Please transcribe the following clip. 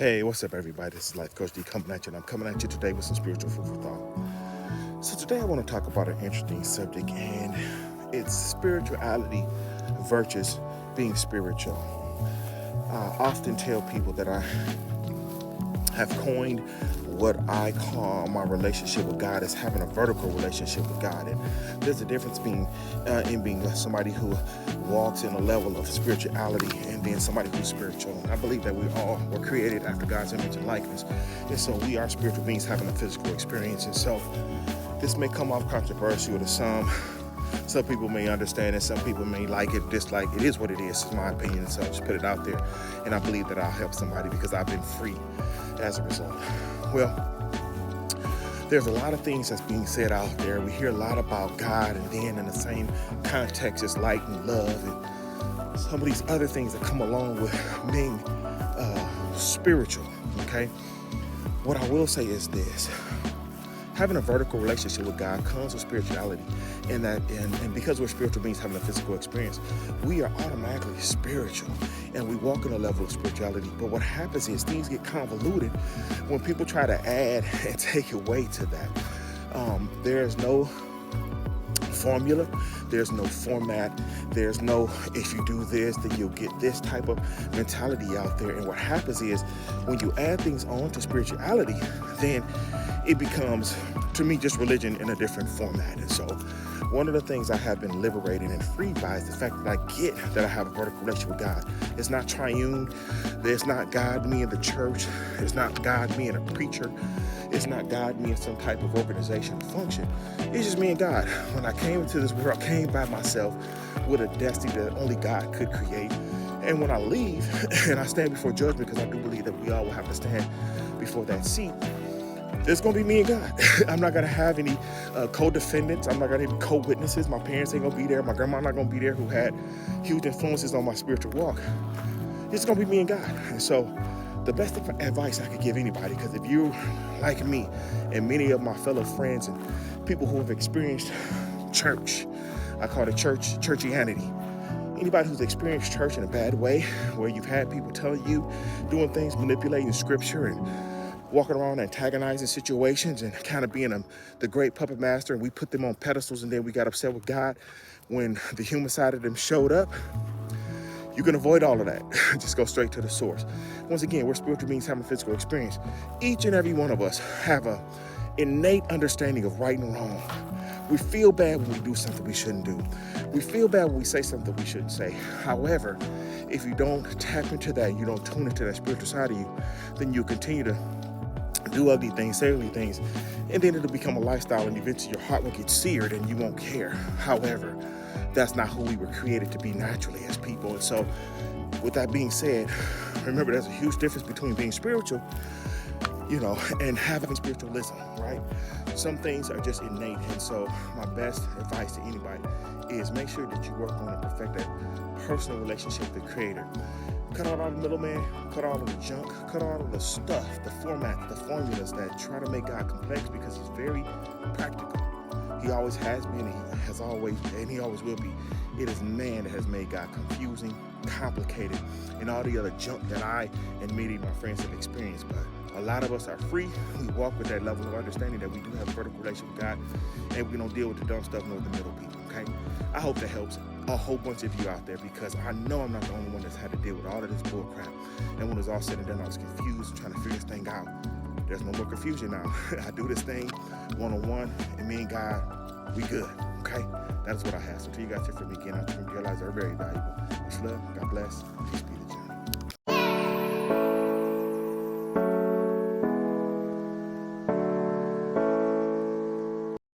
Hey, what's up, everybody? This is Life Coach D coming at you, and I'm coming at you today with some spiritual food for thought. So today I want to talk about an interesting subject, and it's spirituality versus being spiritual. I often tell people that I have coined what I call my relationship with God as having a vertical relationship with God. And there's a difference in being somebody who walks in a level of spirituality and then somebody who's spiritual. And I believe that we all were created after God's image and likeness. And so we are spiritual beings having a physical experience. And so this may come off controversial to some. Some people may understand it, some people may like it, dislike it. It is what it is, it's my opinion, so I'll just put it out there. And I believe that I'll help somebody because I've been free as a result. Well, there's a lot of things that's being said out there. We hear a lot about God, and then in the same context, it's light and love, and some of these other things that come along with being spiritual, okay? What I will say is this. Having a vertical relationship with God comes with spirituality, and because we're spiritual beings having a physical experience, we are automatically spiritual, and we walk in a level of spirituality. But what happens is things get convoluted when people try to add and take away to that. There's no formula, there's no format, there's no if you do this then you'll get this type of mentality out there. And what happens is when you add things on to spirituality, then it becomes, to me, just religion in a different format. And so one of the things I have been liberated and freed by is the fact that I get that I have a vertical relationship with God. It's not triune. There's not God, me, and the church. It's not God, me, and a preacher. It's not God, me, and some type of organization or function. It's just me and God. When I came into this world, I came by myself with a destiny that only God could create. And when I leave and I stand before judgment, because I do believe that we all will have to stand before that seat, it's going to be me and God. I'm not going to have any co-defendants. I'm not going to have any co-witnesses. My parents ain't going to be there. My grandma not going to be there, who had huge influences on my spiritual walk. It's going to be me and God. And so the best advice I could give anybody, because if you like me and many of my fellow friends and people who have experienced church, I call it churchianity. Anybody who's experienced church in a bad way, where you've had people telling you, doing things, manipulating scripture and walking around antagonizing situations and kind of being the great puppet master, and we put them on pedestals, and then we got upset with God when the human side of them showed up. You can avoid all of that. Just go straight to the source. Once again, we're spiritual beings having a physical experience. Each and every one of us have a innate understanding of right and wrong. We feel bad when we do something we shouldn't do. We feel bad when we say something we shouldn't say. However, if you don't tap into that, you don't tune into that spiritual side of you, then you continue to do ugly things, say ugly things, and then it'll become a lifestyle, and eventually your heart will get seared and you won't care. However, that's not who we were created to be naturally as people. And so with that being said, remember there's a huge difference between being spiritual, and having spiritualism, right? Some things are just innate. And so my best advice to anybody is make sure that you work on and perfect that personal relationship with the Creator. Cut out all the middleman, cut out all the junk, cut out all the stuff, the format, the formulas that try to make God complex, because He's very practical. He always has been, and He always will be. It is man that has made God confusing, complicated, and all the other junk that I and many of my friends have experienced. But a lot of us are free. We walk with that level of understanding that we do have a vertical relationship with God, and we don't deal with the dumb stuff nor the middle people, okay? I hope that helps a whole bunch of you out there, because I know I'm not the only one that's had to deal with all of this bull crap. And when it was all said and done, I was confused, trying to figure this thing out. There's no more confusion now. I do this thing one-on-one, and me and God, we good, okay? That is what I have. So until you guys hear from me again, I'm sure you realize they're very valuable. Much love, God bless, peace be to you.